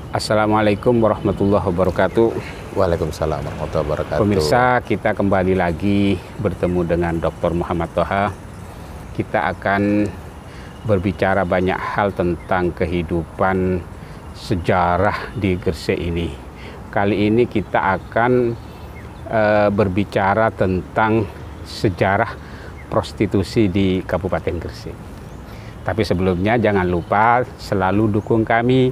Assalamualaikum warahmatullahi wabarakatuh. Waalaikumsalam warahmatullahi wabarakatuh. Pemirsa, kita kembali lagi bertemu dengan Dr. Muhammad Toha. Kita akan berbicara banyak hal tentang kehidupan sejarah di Gresik ini. Kali ini kita akan berbicara tentang sejarah prostitusi di Kabupaten Gresik. Tapi sebelumnya jangan lupa selalu dukung kami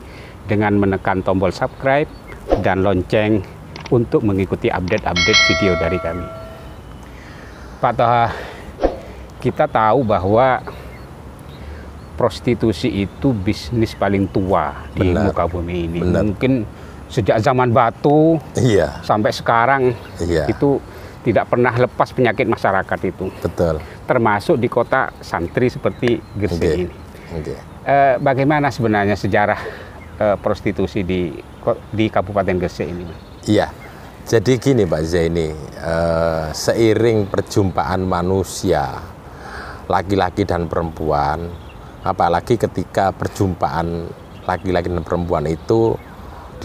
dengan menekan tombol subscribe dan lonceng untuk mengikuti update-update video dari kami. Pak Toha, kita tahu bahwa prostitusi itu bisnis paling tua di muka bumi ini. Benar. Mungkin sejak zaman batu sampai sekarang itu tidak pernah lepas penyakit masyarakat itu. Betul. Termasuk di kota santri seperti Gresik ini. Bagaimana sebenarnya sejarah prostitusi di Kabupaten Gresik ini? Iya, jadi gini Pak Zaini, seiring perjumpaan manusia, laki-laki dan perempuan, apalagi ketika perjumpaan laki-laki dan perempuan itu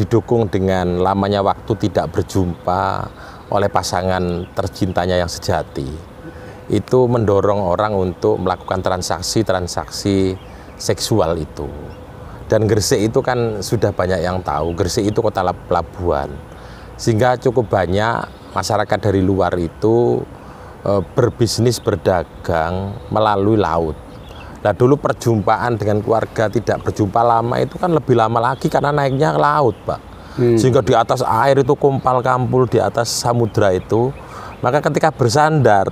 didukung dengan lamanya waktu tidak berjumpa oleh pasangan tercintanya yang sejati, itu mendorong orang untuk melakukan transaksi seksual itu. Dan Gresik itu kan sudah banyak yang tahu, Gresik itu kota pelabuhan, sehingga cukup banyak masyarakat dari luar itu berbisnis, berdagang melalui laut. Nah dulu perjumpaan dengan keluarga tidak berjumpa lama itu kan lebih lama lagi karena naiknya ke laut Pak. Sehingga di atas air itu kumpal kampul, di atas samudra itu, maka ketika bersandar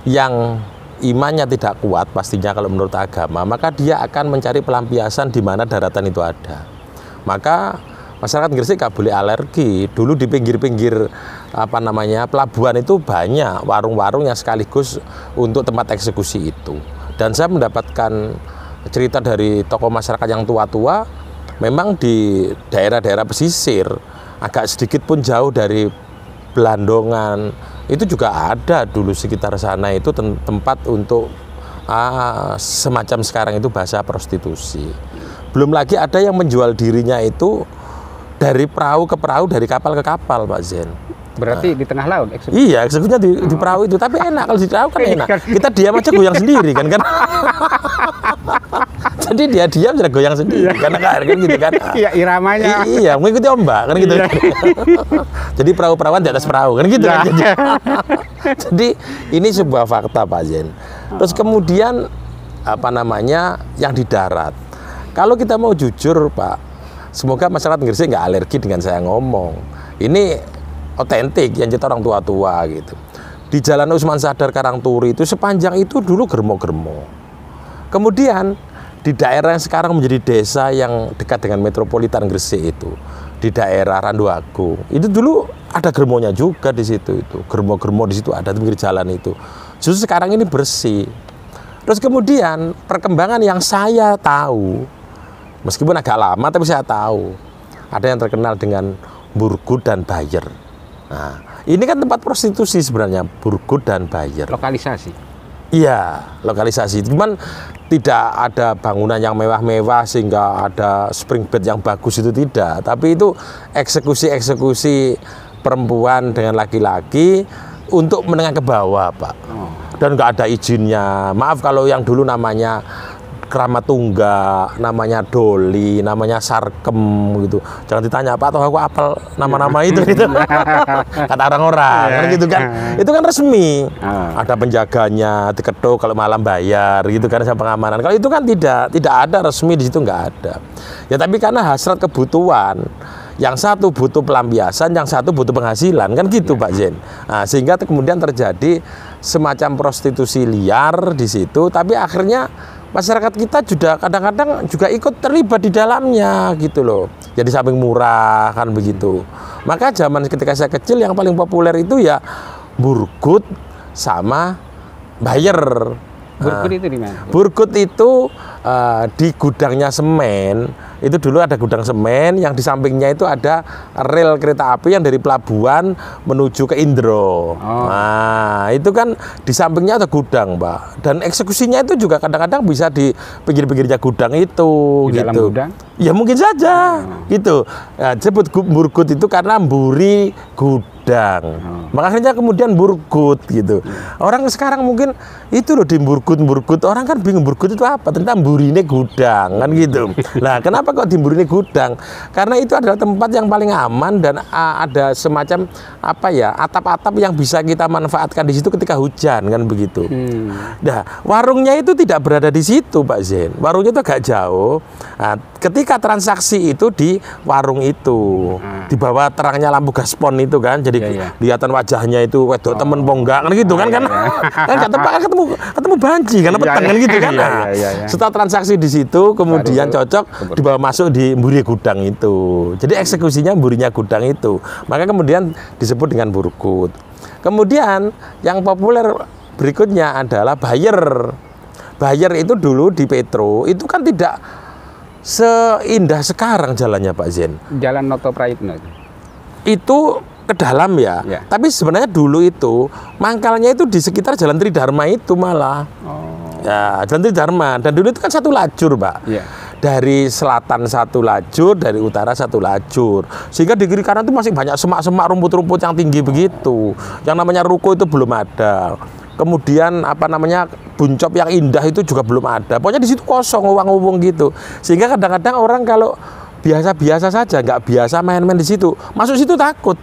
yang imannya tidak kuat pastinya kalau menurut agama, maka dia akan mencari pelampiasan di mana daratan itu ada. Maka masyarakat Gresik gak boleh alergi. Dulu di pinggir-pinggir pelabuhan itu banyak warung-warung yang sekaligus untuk tempat eksekusi itu. Dan saya mendapatkan cerita dari tokoh masyarakat yang tua-tua, memang di daerah-daerah pesisir agak sedikit pun jauh dari Belandongan itu juga ada dulu sekitar sana itu tempat untuk semacam sekarang itu bahasa prostitusi. Belum lagi ada yang menjual dirinya itu dari perahu ke perahu, dari kapal ke kapal Pak Zen. Berarti di tengah laut eksekusi? Iya, eksekusinya di perahu itu. Tapi enak, kalau di perahu kan enak. Kita diam aja goyang sendiri kan. Jadi dia diam sudah goyang sendiri karena kan gitu kan. Iya, iramanya. Iya, mengikuti ombak kan gitu. Jadi perahu-perahuan di atas perahu kan gitu kan. Jadi ini sebuah fakta Pak Zen. Terus kemudian yang di darat. Kalau kita mau jujur Pak, semoga masyarakat Gresik nggak alergi dengan saya ngomong. Ini otentik yang cerita orang tua-tua gitu. Di Jalan Usman Sadar Karangturi itu sepanjang itu dulu germo-germo. Kemudian di daerah yang sekarang menjadi desa yang dekat dengan metropolitan Gresik itu, di daerah Randu Agung, itu dulu ada germonya juga di situ itu. Germo-germo di situ ada di pinggir jalan itu. Justru sekarang ini bersih. Terus kemudian perkembangan yang saya tahu, meskipun agak lama tapi saya tahu, ada yang terkenal dengan Burgut dan Bayer. Nah, ini kan tempat prostitusi sebenarnya, Burgut dan Bayer. Lokalisasi? Iya, lokalisasi. Cuman tidak ada bangunan yang mewah-mewah sehingga ada spring bed yang bagus, itu tidak. Tapi itu eksekusi perempuan dengan laki-laki untuk menengah ke bawah Pak. Dan nggak ada izinnya. Maaf kalau yang dulu namanya Keramat Tunggak, namanya Doli, namanya Sarkem gitu. Jangan ditanya Pak, atau aku apal nama-nama itu gitu. Kata orang-orang kan gitu kan. Itu kan resmi. Ada penjaganya, diketuk kalau malam bayar gitu kan, sama pengamanan. Kalau itu kan tidak ada resmi di situ, nggak ada. Ya tapi karena hasrat kebutuhan, yang satu butuh pelampiasan, yang satu butuh penghasilan kan gitu Pak Zen. Nah, sehingga kemudian terjadi semacam prostitusi liar di situ, tapi akhirnya masyarakat kita juga kadang-kadang juga ikut terlibat di dalamnya gitu loh. Jadi samping murah kan begitu. Maka zaman ketika saya kecil yang paling populer itu ya Burgut sama Bayer. Burgut itu di mana? Burgut itu di gudangnya semen itu dulu ada gudang semen, yang di sampingnya itu ada rel kereta api yang dari pelabuhan menuju ke Indro. Nah, itu kan di sampingnya ada gudang, Pak. Dan eksekusinya itu juga kadang-kadang bisa di pinggir-pinggirnya gudang itu, Di gitu. dalam gudang? Ya mungkin saja, gitu. Nah, disebut mburgut itu karena mburi gudang. Makanya kemudian burgut gitu. Orang sekarang mungkin itu loh di burgut. Orang kan bingung burgut itu apa? Ternyata mburine gudang kan gitu. Nah, kenapa kok di mburine gudang? Karena itu adalah tempat yang paling aman dan ada semacam apa ya, atap-atap yang bisa kita manfaatkan di situ ketika hujan kan begitu. Nah, warungnya itu tidak berada di situ, Pak Zain. Warungnya itu agak jauh. Nah, ketika transaksi itu di warung itu, di bawah terangnya lampu gaspon itu kan, jadi kelihatan wajahnya itu wedok temen ponggak kan gitu kan, kan nggak tepat kan ketemu banci karena petang kan gitu kan. Setelah transaksi di situ kemudian cocok dibawa masuk di mburi gudang itu. Jadi eksekusinya mburinya gudang itu. Maka kemudian disebut dengan burgut. Kemudian yang populer berikutnya adalah buyer. Buyer itu dulu di Petro itu kan tidak seindah sekarang jalannya, Pak Zain. Jalan Noto Praitno itu ke dalam ya. Tapi sebenarnya dulu itu mangkalnya itu di sekitar Jalan Tridharma itu malah. Ya, Jalan Tridharma. Dan dulu itu kan satu lajur, Pak. Dari selatan satu lajur, dari utara satu lajur. Sehingga di kiri kanan itu masih banyak semak-semak, rumput-rumput yang tinggi begitu. Yang namanya ruko itu belum ada. Kemudian apa namanya buncop yang indah itu juga belum ada. Pokoknya di situ kosong, uang-uang gitu. Sehingga kadang-kadang orang kalau biasa-biasa saja, nggak biasa main-main di situ, masuk situ takut.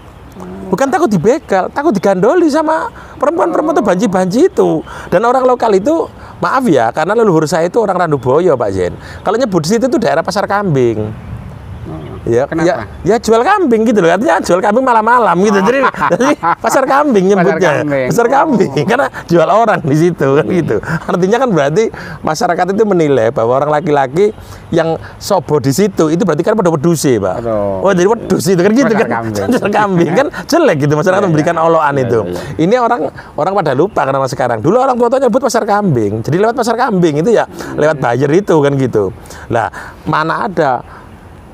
Bukan takut dibegal, takut digandoli sama perempuan-perempuan itu banci-banci itu. Dan orang lokal itu, maaf ya, karena leluhur saya itu orang Randuboyo, Pak Zain. Kalau nyebut di situ itu daerah Pasar Kambing. Ya, ya jual kambing gitu loh, artinya jual kambing malam-malam gitu. Jadi pasar kambing nyebutnya, pasar kambing karena jual orang di situ kan gitu. Artinya kan berarti masyarakat itu menilai bahwa orang laki-laki yang sobo di situ itu berarti kan pada weduse, Pak. Oh, jadi wedus itu kan gitu kan, jual kambing kan jelek gitu, masyarakat memberikan olokan itu. Ini orang pada lupa karena sekarang. Dulu orang tua-tua nyebut pasar kambing, jadi lewat pasar kambing itu ya lewat buyer itu kan gitu. Lah mana ada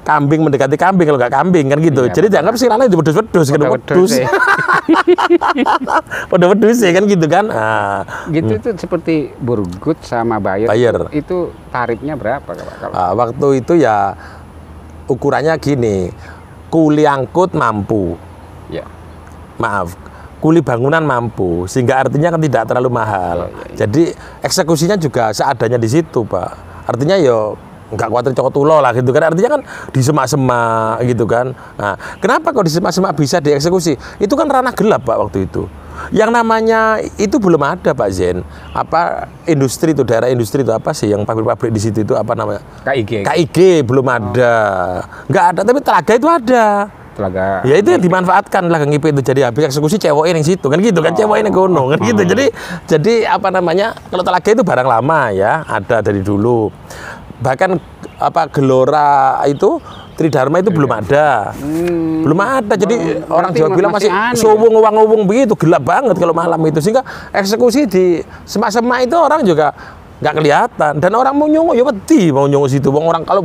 kambing mendekati kambing kalau nggak kambing kan gitu. Jadi dianggap sih itu wedus-wedus kan wedus. Pada wedus ya kan gitu kan. Gitu itu seperti burgut sama buyer. Itu tarifnya berapa, Pak? Waktu itu ya ukurannya gini. Kuli angkut mampu. Maaf. Kuli bangunan mampu, sehingga artinya kan tidak terlalu mahal. Jadi eksekusinya juga seadanya di situ, Pak. Artinya yo nggak khawatir cokot tulo lah gitu kan, artinya kan di semak-semak gitu kan. Nah, kenapa kok di semak-semak bisa dieksekusi? Itu kan ranah gelap, Pak, waktu itu. Yang namanya itu belum ada, Pak Zain. Apa industri itu, daerah industri itu apa sih yang pabrik-pabrik di situ itu apa namanya? KIG belum ada. Nggak ada, tapi telaga itu ada. Telaga. Ya itu yang dimanfaatkan telaga ngip itu, jadi habis eksekusi cewek yang situ kan gitu kan, cewek yang gunung kan gitu. Jadi apa namanya? Kalau telaga itu barang lama ya, ada dari dulu. Bahkan apa Gelora itu Tridharma itu belum ada. Belum ada. Jadi orang Jawa bilang masih sowung-wong begitu, gelap banget kalau malam itu. Sehingga eksekusi di semak-semak itu orang juga nggak kelihatan. Dan orang mau nyongo ya wedi mau nyongo situ. Orang kalau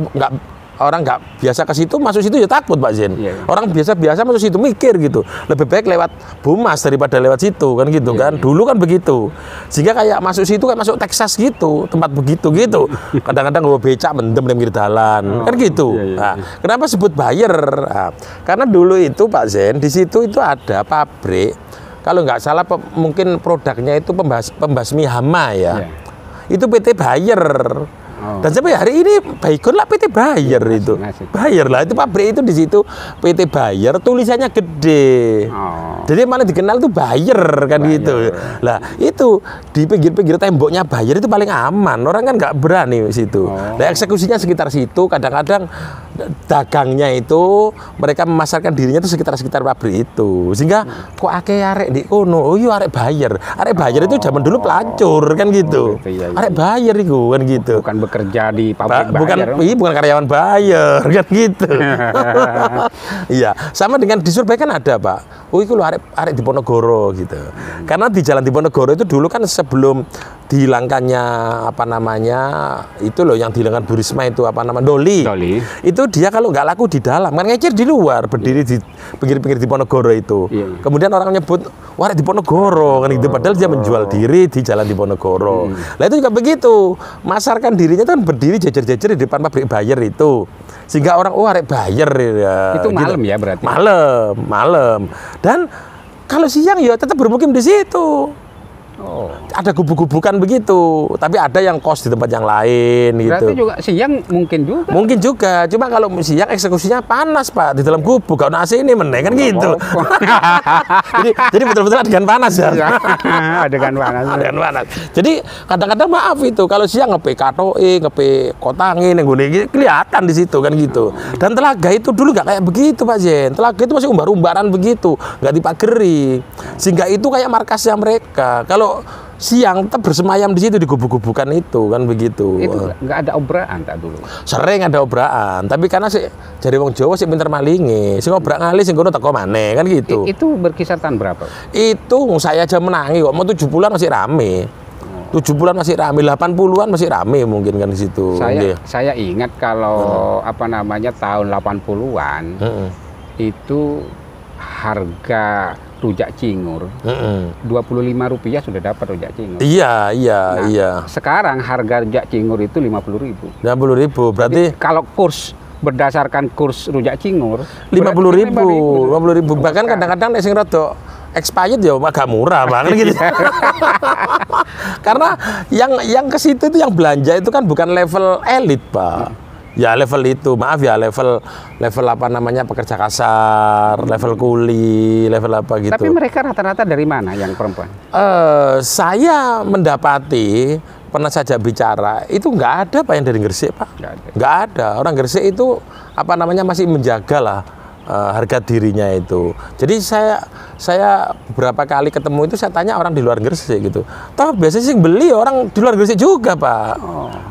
orang nggak biasa ke situ, masuk situ ya takut, Pak Zain. Orang biasa-biasa masuk situ mikir gitu. Lebih baik lewat Bumas daripada lewat situ kan gitu kan. Dulu kan begitu. Sehingga kayak masuk situ kayak masuk Texas gitu, tempat begitu gitu. Kadang-kadang gue becak mendem di pinggir jalan kan gitu. Nah, kenapa sebut buyer? Nah, karena dulu itu Pak Zain di situ itu ada pabrik. Kalau nggak salah mungkin produknya itu pembasmi hama ya. Itu PT Bayer. Dan sampai hari ini Baygon lah PT Bayer itu. Bayer lah itu pabrik itu di situ PT Bayer, tulisannya gede. Jadi malah dikenal tuh Bayer kan gitu. Lah itu di pinggir-pinggir temboknya Bayer itu paling aman. Orang kan nggak berani situ. Nah, eksekusinya sekitar situ. Kadang-kadang dagangnya itu mereka memasarkan dirinya itu sekitar pabrik itu. Sehingga kok akeh arek di kono. Oh iya arek Bayer. Arek Bayer itu zaman dulu pelacur kan gitu. Arek Bayer itu kan gitu. Bukan bekerja di pabrik Bayer. Bukan karyawan Bayer kan gitu. Iya, sama dengan di Surabaya kan ada, Pak. Oh itu loh arek Diponegoro gitu. Karena di Jalan Diponegoro itu dulu kan sebelum dihilangkannya apa namanya itu loh yang dihilangkan Bu Risma itu apa namanya Doli. Itu dia kalau nggak laku di dalam kan ngecer di luar berdiri di pinggir-pinggir di Ponorogo itu. Kemudian orang nyebut wah di Ponorogo kan gitu padahal dia menjual diri di jalan di Ponorogo. Nah itu juga begitu masarkan dirinya kan berdiri jejer-jejer di depan pabrik Bayer itu sehingga orang arek Bayer ya, itu malam gitu. Ya berarti malam dan kalau siang ya tetap bermukim di situ. Ada gubuk-gubukan begitu, tapi ada yang kos di tempat yang lain gitu. Berarti juga siang mungkin juga. Mungkin juga, cuma kalau siang eksekusinya panas Pak di dalam gubuk, kalau AC ini meneng kan gitu. jadi betul-betul adegan panas ya. Adegan panas. Jadi kadang-kadang maaf itu kalau siang ngepe katoe, ngepe kotangin, yang gue kelihatan di situ kan gitu. Dan Telaga itu dulu nggak kayak begitu Pak Zen. Telaga itu masih umbar-umbaran begitu, nggak dipageri. Sehingga itu kayak markasnya mereka. Kalau siang tetap bersemayam di situ di gubuk-gubukan itu kan begitu. Itu nggak ada obraan tak dulu. Sering ada obraan, tapi karena sih jadi wong Jawa sih pinter malingi, sing obrak ngali sing kono teko maneh kan gitu. Itu berkisar tahun berapa? Itu saya aja menangi kok, mau 70-an masih rame. 70-an masih rame, 80-an masih rame mungkin kan di situ. Saya ingat kalau apa namanya tahun 80-an itu harga rujak cingur, Rp25 sudah dapat rujak cingur. Iya. Sekarang harga rujak cingur itu Rp50.000. Rp50.000, berarti jadi, kalau kurs berdasarkan kurs rujak cingur Rp50.000. Bahkan kadang-kadang sing rada expired ya agak murah banget gitu. Karena yang ke situ itu yang belanja itu kan bukan level elit, Pak. Ya level itu, maaf ya level apa namanya pekerja kasar, level kuli, level apa gitu. Tapi mereka rata-rata dari mana yang perempuan? Saya mendapati pernah saja bicara itu nggak ada Pak yang dari Gresik Pak. Nggak ada. Orang Gresik itu apa namanya masih menjaga lah harga dirinya itu. Jadi saya beberapa kali ketemu itu saya tanya orang di luar Gresik gitu. Toh biasanya sih beli orang di luar Gresik juga Pak.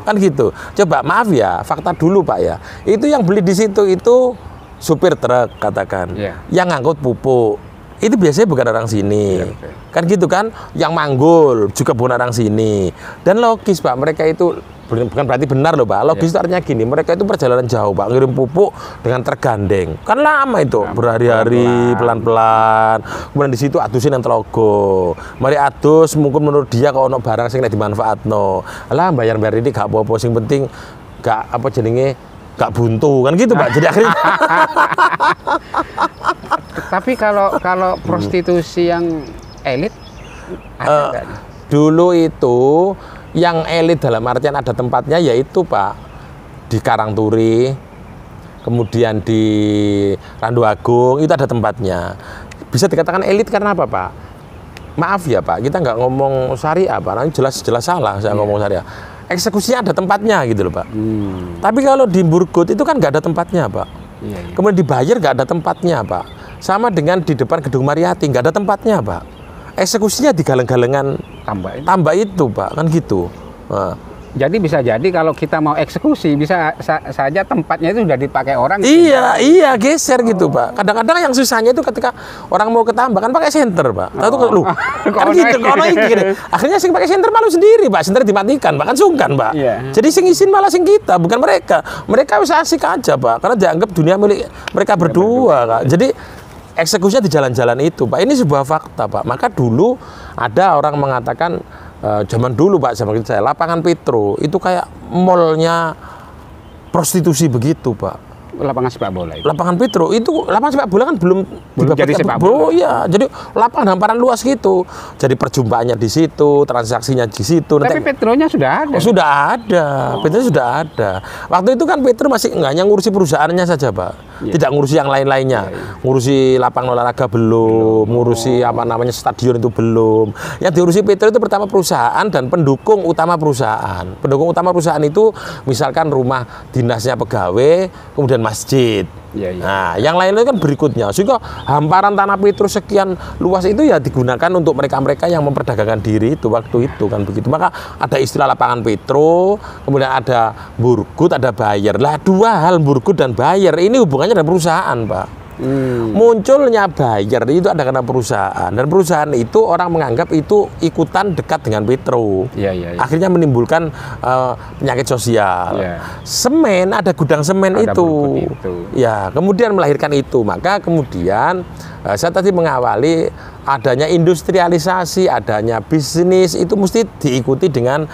Kan gitu. Coba maaf ya, fakta dulu Pak ya. Itu yang beli di situ itu supir truk katakan. Yang ngangkut pupuk. Itu biasanya bukan orang sini. Kan gitu kan. Yang manggul juga bukan orang sini. Dan logis Pak, mereka itu bukan berarti benar loh Pak, logis itu artinya gini, mereka itu perjalanan jauh Pak, ngirim pupuk dengan tergandeng, kan lama itu, berhari-hari, pelan-pelan, kemudian di situ adusin yang telogo, mari adus, mungkin menurut dia kalau ono barang sing dimanfaatno, lah bayar-bayar ini gak apa-apa, sing penting gak apa jenenge gak buntu, kan gitu Pak, jadi akhirnya. Tapi kalau prostitusi yang elit, ada dulu itu yang elit dalam artian ada tempatnya yaitu Pak di Karangturi, kemudian di Randu Agung itu ada tempatnya. Bisa dikatakan elit karena apa Pak? Maaf ya Pak, kita nggak ngomong syariah Pak, nanti jelas salah saya ngomong syariah. Eksekusinya ada tempatnya gitu loh Pak. Tapi kalau di Burgut itu kan nggak ada tempatnya Pak. Kemudian dibayar nggak ada tempatnya Pak. Sama dengan di depan Gedung Mariati nggak ada tempatnya Pak. Eksekusinya di galeng-galengan tambah itu Pak, kan gitu. Jadi bisa jadi kalau kita mau eksekusi bisa saja tempatnya itu sudah dipakai orang. Iya geser gitu Pak. Kadang-kadang yang susahnya itu ketika orang mau ketambah kan pakai senter Pak. Tahu tuh lu kan gitu. Kalau gini, akhirnya sing pakai senter malu sendiri Pak. Senter dimatikan, bahkan sungkan Pak. Jadi sing izin malah sing kita, bukan mereka. Mereka bisa asik aja Pak, karena dianggap dunia milik mereka berdua Kak. Jadi eksekusinya di jalan-jalan itu Pak. Ini sebuah fakta Pak. Maka dulu ada orang mengatakan zaman dulu Pak, zaman saya lapangan Petro itu kayak mallnya prostitusi begitu Pak. Lapangan sepak bola itu. Lapangan Petro itu lapangan sepak bola kan belum jadi sepak bola. Ya, jadi lapangan hamparan luas gitu. Jadi perjumpaannya di situ, transaksinya di situ. Tapi Petronya sudah ada. Sudah ada. Petronya sudah ada. Waktu itu kan Petro masih nggak hanya ngurusi perusahaannya saja Pak. Tidak ngurusi yang lain-lainnya. Ngurusi lapangan olahraga belum, ngurusi apa namanya stadion itu belum. Yang diurusi Petro itu pertama perusahaan dan pendukung utama perusahaan. Pendukung utama perusahaan itu misalkan rumah dinasnya pegawai, kemudian masjid. Nah, yang lain-lain kan berikutnya. Sehingga hamparan tanah Petrus sekian luas itu ya digunakan untuk mereka-mereka yang memperdagangkan diri itu waktu itu kan begitu. Maka ada istilah lapangan Petro, kemudian ada Burgut, ada Bayer. Lah dua hal Burgut dan Bayer ini hubungannya dengan perusahaan, Pak. Munculnya buyer itu ada karena perusahaan, dan perusahaan itu orang menganggap itu ikutan dekat dengan Petro. Akhirnya menimbulkan penyakit sosial. Semen, ada gudang semen ada itu. Ya, kemudian melahirkan itu. Maka kemudian saya tadi mengawali adanya industrialisasi, adanya bisnis, itu mesti diikuti dengan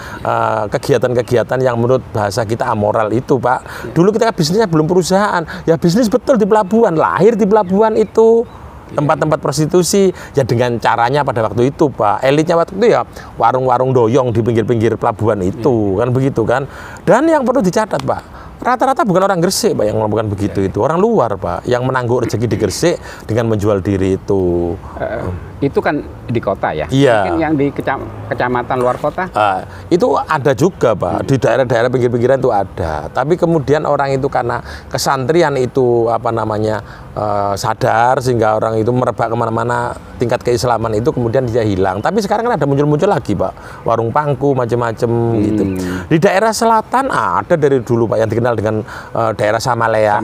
kegiatan-kegiatan yang menurut bahasa kita amoral itu, Pak. Dulu kita bisnisnya belum perusahaan, ya bisnis betul di pelabuhan, lahir di pelabuhan itu. Tempat-tempat prostitusi, ya dengan caranya pada waktu itu, Pak. Elitnya waktu itu ya warung-warung doyong di pinggir-pinggir pelabuhan itu, kan begitu kan. Dan yang perlu dicatat, Pak, rata-rata bukan orang Gresik, Pak, yang melakukan begitu itu. Orang luar, Pak, yang menangguk rezeki di Gresik dengan menjual diri itu. Itu kan di kota ya? Iya. Mungkin yang di kecamatan luar kota? Itu ada juga, Pak. Di daerah-daerah pinggir-pinggiran itu ada. Tapi kemudian orang itu karena kesantrian itu sadar, sehingga orang itu merebak kemana-mana, tingkat keislaman itu kemudian dia hilang. Tapi sekarang kan ada muncul-muncul lagi, Pak. Warung pangku, macam-macam gitu. Di daerah selatan ada dari dulu, Pak, yang dikenal dengan daerah Samalea.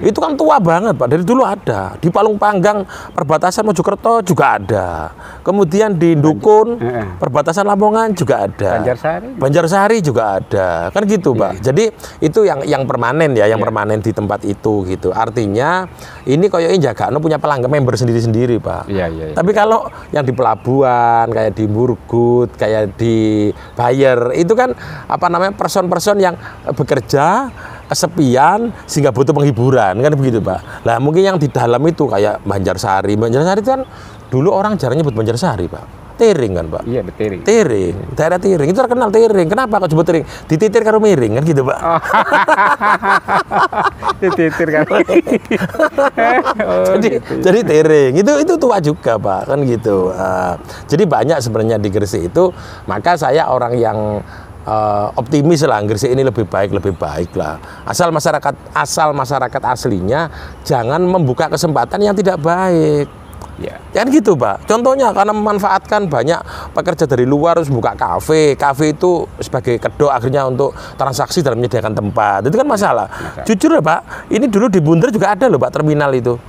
Itu kan tua banget, Pak. Dari dulu ada. Di Palung Panggang, perbatasan Mojokerto juga ada. Kemudian di Dukun, perbatasan Lamongan juga ada. Banjarsari juga ada. Kan gitu, Pak. Jadi itu yang permanen ya, yang permanen di tempat itu gitu. Artinya ini koyoknya jaga punya pelanggan member sendiri-sendiri, Pak. Tapi kalau yang di pelabuhan, kayak di Murgut, kayak di Bayer, itu kan person-person yang bekerja kesepian sehingga butuh penghiburan, kan begitu, Pak. Lah mungkin yang di dalam itu kayak Banjarsari itu kan dulu orang jarang nyebut Banjarsari, Pak. Tering kan, Pak? Iya, Tering. Tering, daerah Tering itu terkenal Tering. Kenapa kok sebut Tering? Dititir karo miring kan gitu, Pak. Dititir kan. Jadi Tering itu tua juga, Pak, kan gitu. Jadi banyak sebenarnya di Gresik itu. Maka saya orang yang optimis lah, Gresik ini lebih baik lah. Asal masyarakat aslinya jangan membuka kesempatan yang tidak baik. Kan gitu, Pak. Contohnya karena memanfaatkan banyak pekerja dari luar, terus buka kafe itu sebagai kedok akhirnya untuk transaksi dalam menyediakan tempat. Itu kan masalah. Jujur ya, Pak, ini dulu di Bunder juga ada loh, Pak, terminal itu.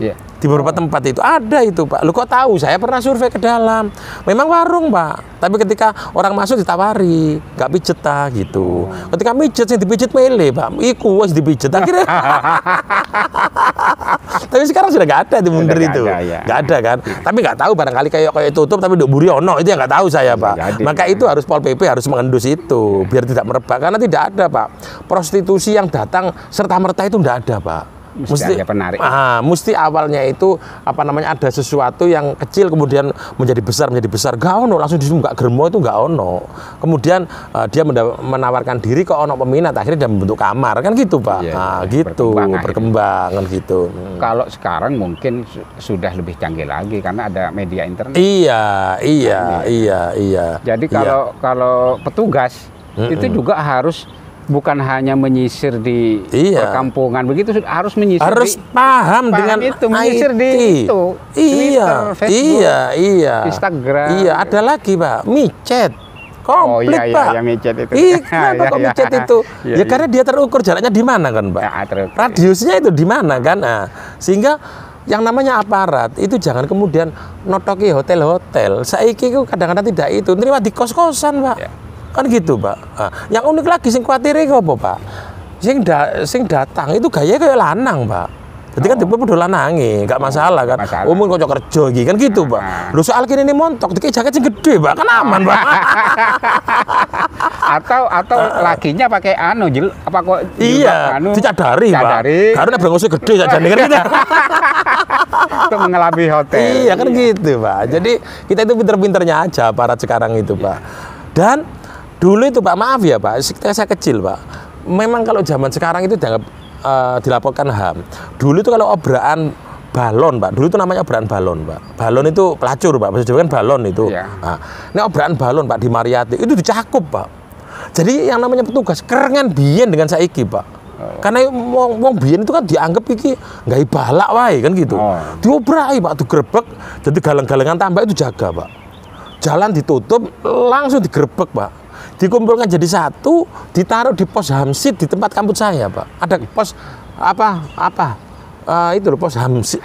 Di beberapa tempat itu ada itu, Pak. Lu kok tahu? Saya pernah survei ke dalam. Memang warung, Pak. Tapi ketika orang masuk ditawari, nggak pijet gitu. Ketika mijet yang dipijet mele, Pak. Iku wis dipijet akhirnya. Tapi sekarang sudah nggak ada di Bunder itu. Nggak ada kan? Tapi nggak tahu, barangkali kayak tutup tapi di Buryono itu yang nggak tahu saya, Pak. Maka itu harus Pol PP harus mengendus itu biar tidak merebak, karena tidak ada, Pak, prostitusi yang datang serta merta itu nggak ada, Pak. Mesti ada penarik. Mesti awalnya itu ada sesuatu yang kecil kemudian menjadi besar. Gak ono langsung dibuka germo itu gak ono. Kemudian dia menawarkan diri ke ono peminat, akhirnya dia membentuk kamar kan gitu, Pak. Gitu berkembang kan gitu. Kalau sekarang mungkin sudah lebih canggih lagi karena ada media internet. Iya. Jadi kalau petugas itu juga harus bukan hanya menyisir di perkampungan begitu, harus menyisir, harus paham dengan itu, menyisir di itu, Twitter, Facebook, Instagram. Ada lagi, Pak, micet. Komplit, Pak. Micet itu. Kenapa kok micet itu? Karena dia terukur jaraknya di mana kan, Pak? Radiusnya itu di mana kan? Sehingga yang namanya aparat itu jangan kemudian notoki hotel-hotel. Saiki itu kadang-kadang tidak itu, terima di kos-kosan, Pak. Kan gitu, Pak. Yang unik lagi sing kuatir iki apa, Pak? Sing datang itu gaya kayak lanang, Pak. Jadi kan tipe udah lanangi, nggak masalah kan. Umum kocok kerja gitu kan gitu, Pak. Lu soal kini ini montok, dikit jaket sing gede, Pak, kan aman, Pak. atau lakinya pakai apa kok? Iya, dicadari, Pak. Karena brengosnya gede saja kan gitu. Untuk mengelabui hotel. Iya kan gitu, Pak. Jadi kita itu pinter-pinternya aja aparat sekarang itu, Pak. Dan dulu itu, Pak, maaf ya, Pak, saya kecil, Pak. Memang kalau zaman sekarang itu dianggap dilaporkan HAM. Dulu itu kalau obraan balon, Pak. Dulu itu namanya obraan balon, Pak. Balon itu pelacur, Pak. Bahasa Jawa kan balon itu. Ini obraan balon, Pak, di Mariati itu dicakup, Pak. Jadi yang namanya petugas kerengan biyen dengan saiki, Pak. Karena wong biyen itu kan dianggap iki nggak balak wae kan gitu. Diobrai, Pak, digerebek. Jadi galang-galangan tambah itu jaga, Pak. Jalan ditutup, langsung digerebek, Pak. Dikumpulkan jadi satu, ditaruh di pos Hamsid di tempat kampus saya, Pak. Ada pos itu loh pos Hansip,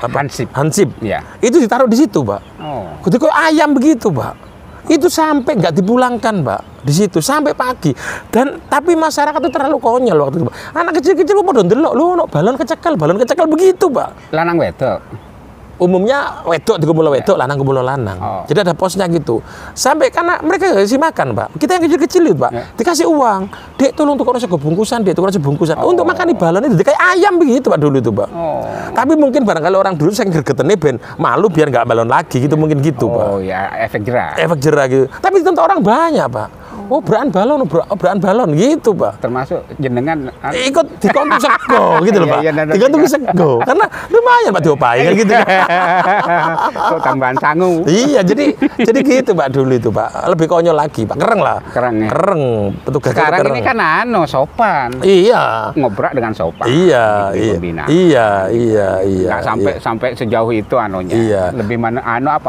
Hansip. Ya. Itu ditaruh di situ, Pak. Oh. Ketika ayam begitu, Pak. Itu sampai nggak dipulangkan, Pak, di situ sampai pagi. Dan tapi masyarakat itu terlalu konyol waktu itu, Pak. Anak kecil-kecil mau ndelok, lu balon kecekel begitu, Pak. Lanang wedok. Umumnya wedok dikumpul wedok, lanang kumpul lanang. Oh. Jadi ada posnya gitu. Sampai karena mereka nggak kasih makan, Pak. Kita yang kecil-kecil itu, Pak, dikasih uang. Dek, tolong tukar sego bungkusan, Dek, tukar sego bungkusan. Untuk makan di balon itu kayak ayam begitu, Pak, dulu itu, Pak. Tapi mungkin barangkali orang dulu saya gergetene ben malu biar nggak balon lagi gitu, mungkin gitu, Pak. Oh ya, efek jerah. Efek jerah gitu. Tapi tentu orang banyak, Pak. Oh, beraan balon gitu, Pak. Termasuk jenengan Ikut dikontuk sego gitu loh, Pak. Dikontuk sego. Karena lumayan, Pak, diopain kan gitu. Kok tambahan sangu. Iya, jadi gitu, Pak, dulu itu, Pak. Lebih konyol lagi, Pak. Kereng lah. Kereng ya. Kereng, petugas Sekarang kereng. ini kan sopan. Iya. Ngobrak dengan sopan. Iya, di iya. pembina. Iya. Nggak sampai sejauh itu anunya. Iya. Lebih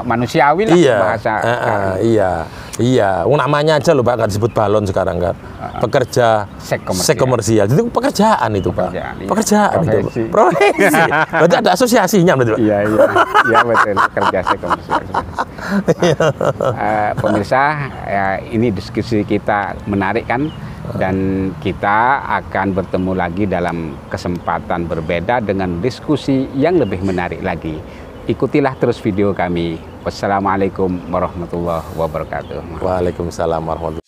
manusiawi lah bahasa. Iya. Namanya aja loh, Pak, nggak disebut balon sekarang kan. Pekerja seks komersial. Itu pekerjaan itu, Pak. Pekerjaan itu. Profesi. Berarti ada asosiasinya, berarti, Pak. Iya, betul. Kerja seks komersial. Pemirsa, ini diskusi kita menarik kan? Dan kita akan bertemu lagi dalam kesempatan berbeda dengan diskusi yang lebih menarik lagi. Ikutilah terus video kami. Wassalamualaikum warahmatullahi wabarakatuh. Waalaikumsalam warahmatullahi wabarakatuh.